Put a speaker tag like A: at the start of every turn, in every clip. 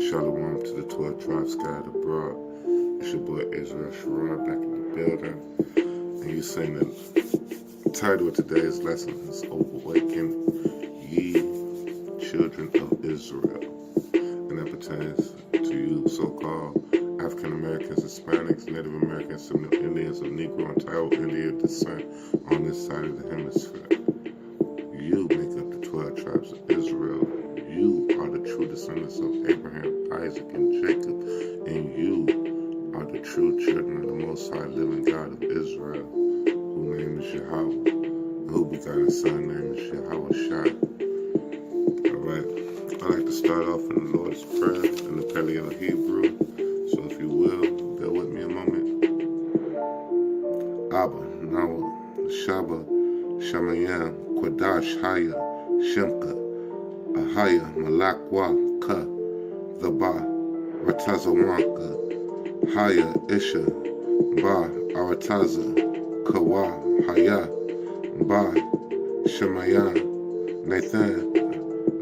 A: Shalom to the 12 tribes scattered abroad. It's your boy Israel Sherrod back in the building. And you saying the title of today's lesson is Awaken Ye Children of Israel. And that pertains to you so-called African Americans, Hispanics, Native Americans, Seminole Indians of Negro and Taino Indian descent on this side of the hemisphere. You make up the 12 tribes of Israel. You are the true descendants of Abraham, Isaac, and Jacob, and you are the true children of the Most High living God of Israel, whose name is Yahweh, and who begot his son, name is Yahweh Shai. Alright, I like to start off in the Lord's Prayer in the Paleo Hebrew, so if you will, bear with me a moment. Abba, Nawa, Shaba, Shamayam, Quadash, Haya, Shemka, Ahaya, Malakwa, Ka, Thaba, Ratazawanka, Haya, Isha, Ba, Arataza, Kawa, Haya, Ba, Shemayan, Nathan,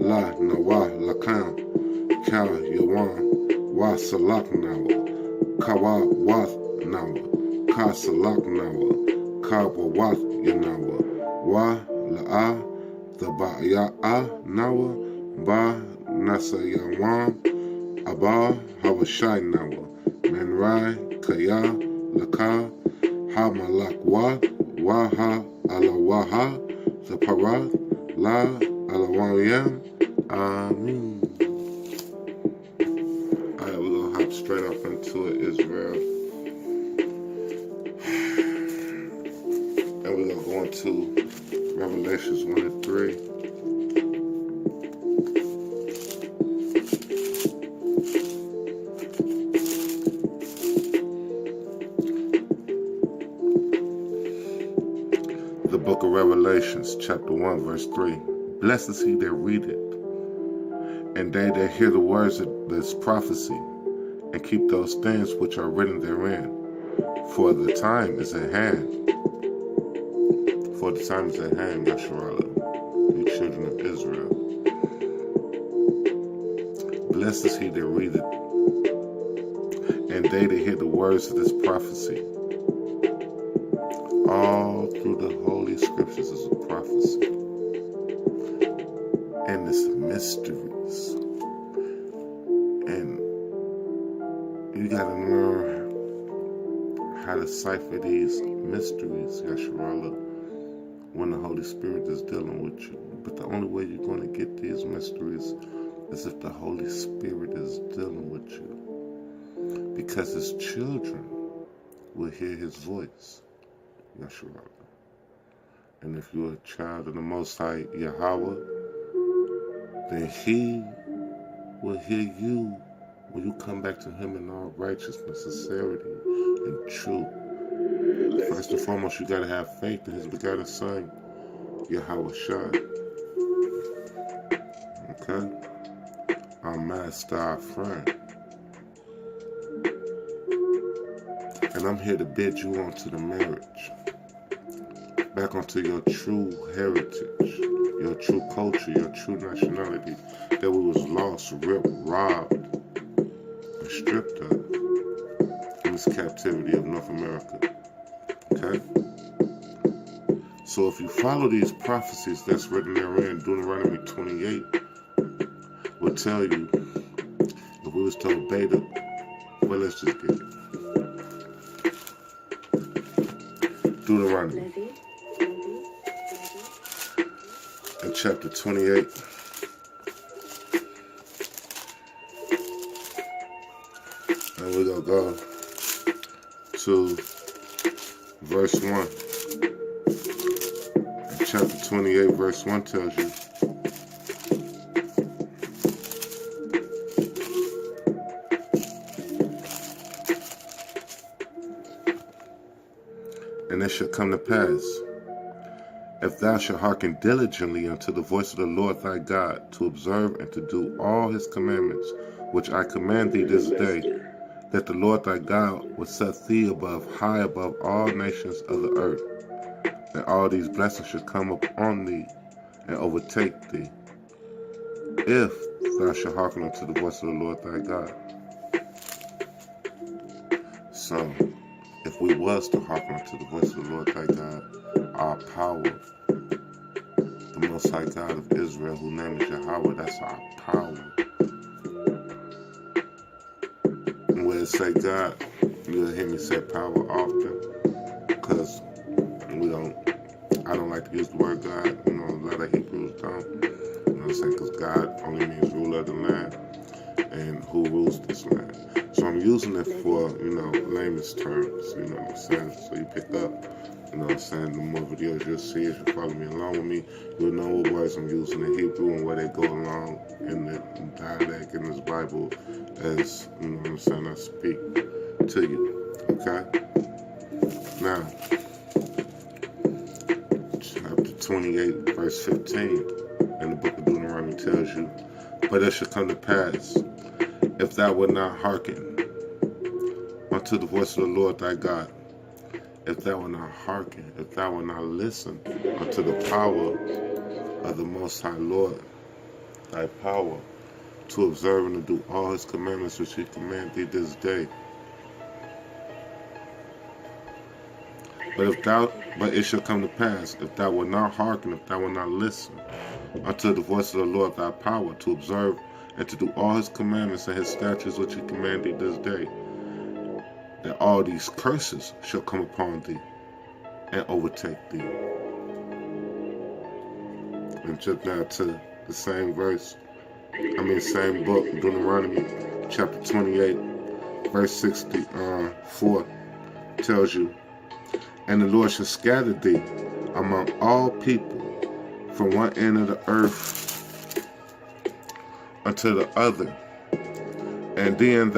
A: La, Nawa, Lakam, Ka, Yawan, Wa, Salak, Nawa, Kawa, Wa, Nawa, Ka, Salak, Nawa, Ka, Wa, Yanawa, Wa, La'a, Thaba, Ya'a, Nawa, Ba, Nasa, Yawan, Abba, Hawashai, Nawa, Menrai, Kaya, Laka, Ha, Malakwa, Waha, Alawaha, Zapara, La, Alawayam, Amen. Alright, we're going to hop straight up into it, Israel. And we're going to go into Revelations 1 and 3. The book of Revelations, chapter 1, verse 3. Blessed is he that readeth, and they that hear the words of this prophecy, and keep those things which are written therein. For the time is at hand. For the time is at hand, Yasharallah, you children of Israel. Blessed is he that readeth, and they that hear the words of this prophecy. All through the Holy Scriptures is a prophecy. And it's mysteries. And you got to learn how to cipher these mysteries, Yasharallah, when the Holy Spirit is dealing with you. But the only way you're going to get these mysteries is if the Holy Spirit is dealing with you. Because his children will hear his voice, Yasharallah. And if you're a child of the Most High Yahweh, then he will hear you when you come back to him in all righteousness, sincerity, and truth. First and foremost, you got to have faith in his begotten son, Yahweh Shai. Okay? Our master, our friend. And I'm here to bid you on to the marriage. Back onto your true heritage, your true culture, your true nationality that we was lost, ripped, robbed, and stripped of in this captivity of North America. Okay? So if you follow these prophecies that's written therein, Deuteronomy 28 will tell you, if we was to obey them, well, let's just get it. Deuteronomy in chapter 28. And we're going to go to verse 1. And chapter 28, verse 1 tells you, And it shall come to pass, if thou shalt hearken diligently unto the voice of the Lord thy God, to observe and to do all his commandments, which I command thee this day, that the Lord thy God will set thee high above all nations of the earth, and all these blessings shall come upon thee and overtake thee, if thou shalt hearken unto the voice of the Lord thy God. So, if we was to hearken unto the voice of the Lord thy God, our power, the Most High God of Israel, whose name is Yahweh, that's our power. And where it say God, you'll hear me say power often, because I don't like to use the word God. A lot of Hebrews don't. You know what I'm saying? Because God only means ruler of the land and who rules this land. So I'm using it for, layman's terms, you know what I'm saying? So you pick up, you know what I'm saying? The more videos you'll see, if you follow me along with me, you'll know what words I'm using in Hebrew and where they go along in the dialect in this Bible as, you know what I'm saying, I speak to you, okay? Now, chapter 28, verse 15 in the book of Deuteronomy tells you, but it shall come to pass, if thou wilt not hearken unto the voice of the Lord thy God, if thou wilt not hearken, if thou wilt not listen unto the power of the Most High Lord, thy power, to observe and to do all his commandments which he command thee this day. But it shall come to pass, if thou wilt not hearken, if thou wilt not listen unto the voice of the Lord thy power, to observe and to do all his commandments and his statutes which he command thee this day, that all these curses shall come upon thee and overtake thee. And just now to the same same book, Deuteronomy chapter 28, verse 64, tells you, and the Lord shall scatter thee among all people from one end of the earth unto the other, and then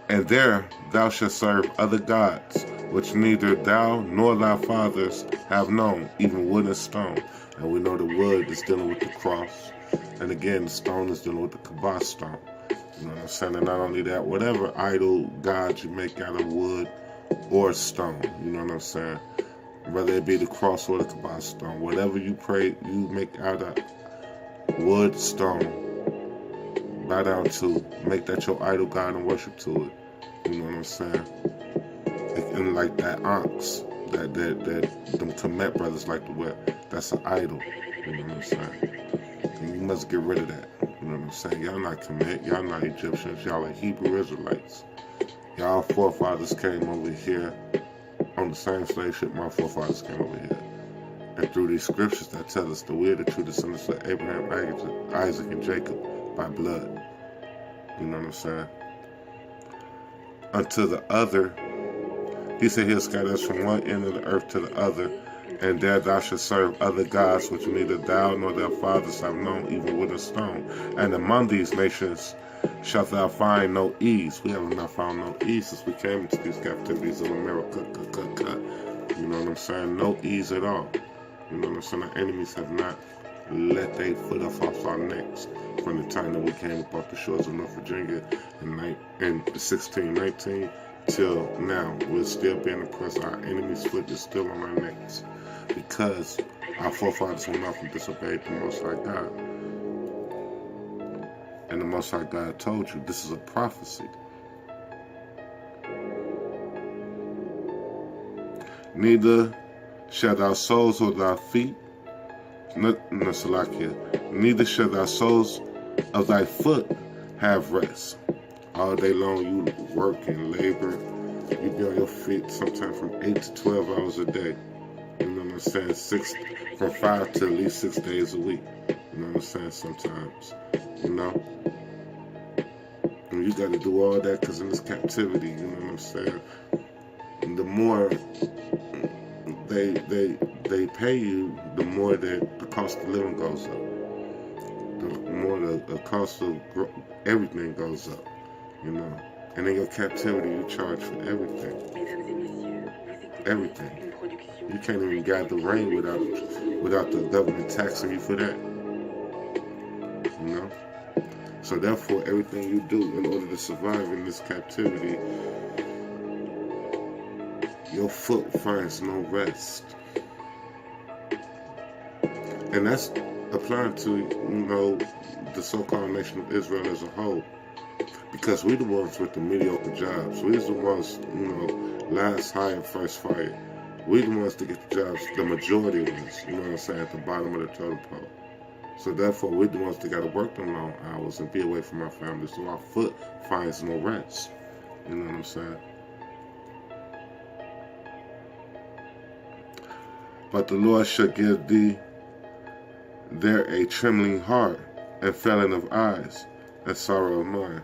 A: and there thou shalt serve other gods, which neither thou nor thy fathers have known, even wood and stone. And we know the wood is dealing with the cross, and again the stone is dealing with the kibah stone. You know what I'm saying? And not only that, whatever idol god you make out of wood or stone, you know what I'm saying? Whether it be the cross or the kibah stone, whatever you make out of wood, stone, bow down to, make that your idol god and worship to it. You know what I'm saying? And like that ox that them Kemet brothers like to wear, that's an idol. You know what I'm saying? And you must get rid of that. You know what I'm saying? Y'all not Kemet, y'all not Egyptians, y'all are Hebrew Israelites. Y'all forefathers came over here on the same slave ship my forefathers came over here. And through these scriptures that tell us that we're the true descendants of Abraham, Isaac, and Jacob by blood. You know what I'm saying? Unto the other, he said he'll scatter us from one end of the earth to the other, and there thou shalt serve other gods which neither thou nor their fathers have known, even with a stone. And among these nations shalt thou find no ease. We have not found no ease since we came into these captivities of America. You know what I'm saying? No ease at all. You know what I'm saying? Our enemies have not let their foot off our necks from the time that we came up off the shores of North Virginia in 1619 till now. We're still being oppressed. Our enemy's foot is still on our necks because our forefathers went off and disobeyed the Most High God. And the Most High God told you this is a prophecy. Neither shall thy soles or thy feet, neither shall thy soles of thy foot have rest. All day long you work and labor. You be on your feet sometimes from 8 to 12 hours a day. You know what I'm saying? From 5 to at least 6 days a week. You know what I'm saying? Sometimes, you know. And you got to do all that because in this captivity, you know what I'm saying? And the more they pay you, the more that the cost of living goes up. The more the cost of everything goes up, you know. And in your captivity, you charge for everything. Everything. You can't even gather rain without the government taxing you for that. You know? So therefore, everything you do in order to survive in this captivity, your foot finds no rest. And that's applying to, the so-called nation of Israel as a whole. Because we're the ones with the mediocre jobs. We're the ones, last hired, first fired. We're the ones that get the jobs, the majority of us, at the bottom of the totem pole. So therefore, we're the ones that got to work them long hours and be away from our families, so our foot finds no rest. You know what I'm saying? But the Lord shall give thee there a trembling heart and failing of eyes and sorrow of mind.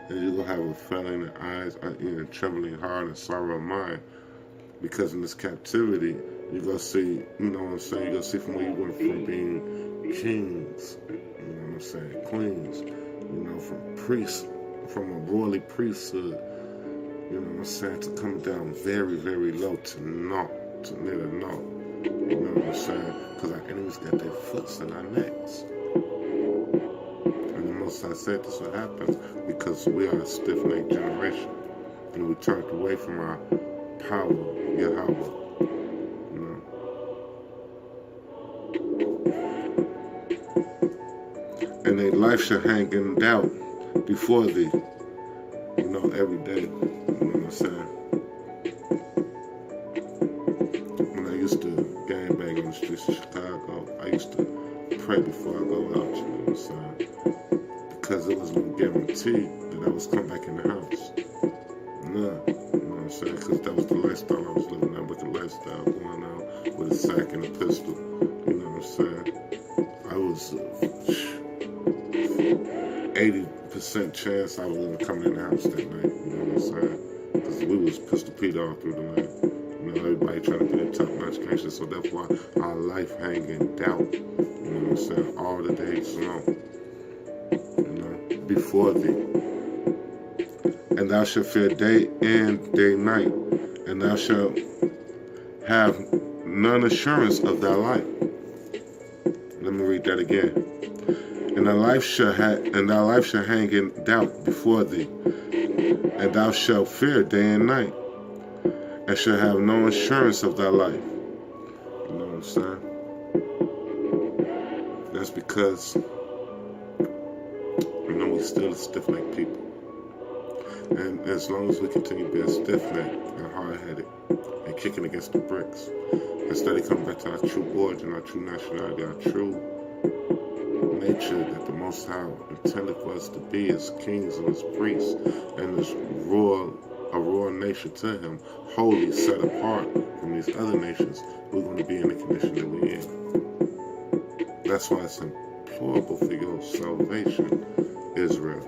A: And you're going to have a failing of eyes and trembling heart and sorrow of mind. Because in this captivity, you're going to see, you're going to see from where you went from being kings, queens, from priests, from a royally priesthood, to come down very, very low to naught, to near naught. You know what I'm saying? Because our enemies got their foots in our necks. And the Most High said this will happen because we are a stiff-necked generation. And we turned away from our power, Yahweh. And their life shall hang in doubt before thee, every day. You know what I'm saying? When I used to gangbang in the streets of Chicago, I used to pray before I go out, you know what I'm saying? Because there was no guarantee that I was come back in the house. No, you know what I'm saying? Because that was the lifestyle I was living, that wicked lifestyle, going out with a sack and a pistol, you know what I'm saying? I was 80% chance I was going to come in the house that night, you know what I'm saying? Because we was pistol Pete all through the night. Everybody trying to be a top-notch gangster, so that's why our life hang in doubt, you know what I'm saying, all the days long, before thee. And thou shalt fear day and day night, and thou shalt have none assurance of thy life. Let me read that again. And thy life shall hang in doubt before thee, and thou shalt fear day and night, and shall have no assurance of thy life. You know what I'm saying? That's because, we still stiff-necked people. And as long as we continue being stiff-necked and hard-headed and kicking against the bricks, instead of coming back to our true origin, our true nationality, our true nature that the Most High intended for us to be as kings and as priests and as a royal nation to Him, holy, set apart from these other nations, we're going to be in the condition that we're in. That's why it's implorable for your salvation, Israel,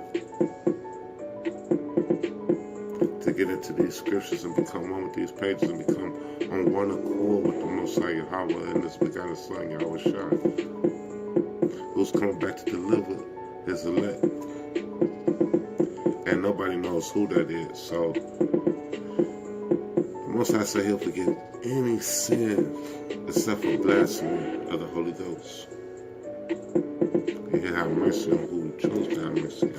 A: to get into these scriptures and become one with these pages and become on one accord with the Most High Yahweh and His begotten Son, Yahweh Shai, who's coming back to deliver His elect. And nobody knows who that is. So, the Most High said He'll forgive any sin except for blasphemy of the Holy Ghost. And He'll have mercy on who He chose to have mercy on.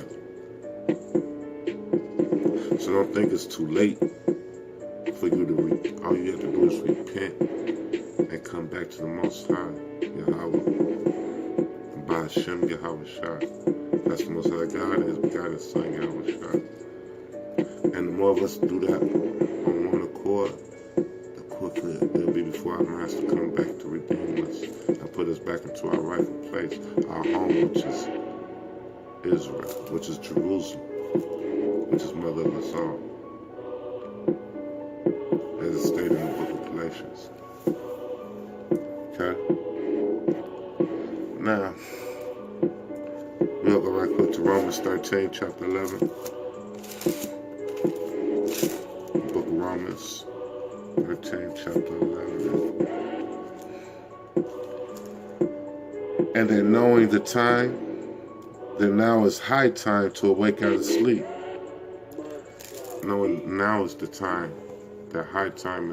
A: So don't think it's too late for you to all you have to do is repent and come back to the Most High, Yahweh, by Hashem Yahweh Shai. That's the Most High God and His begotten Son, Yahweh Shai. And the more of us do that on one accord, the quicker it'll be before our Master come back to redeem us and put us back into our rightful place, our home, which is Israel, which is Jerusalem, which is mother of us all, as it's stated in the book of Galatians. Okay? Now, we'll go right quick to Romans 13, chapter 11. The book of Romans 13, chapter 11. And then knowing the time, that now is high time to awake out of sleep. knowing now is the time, that high time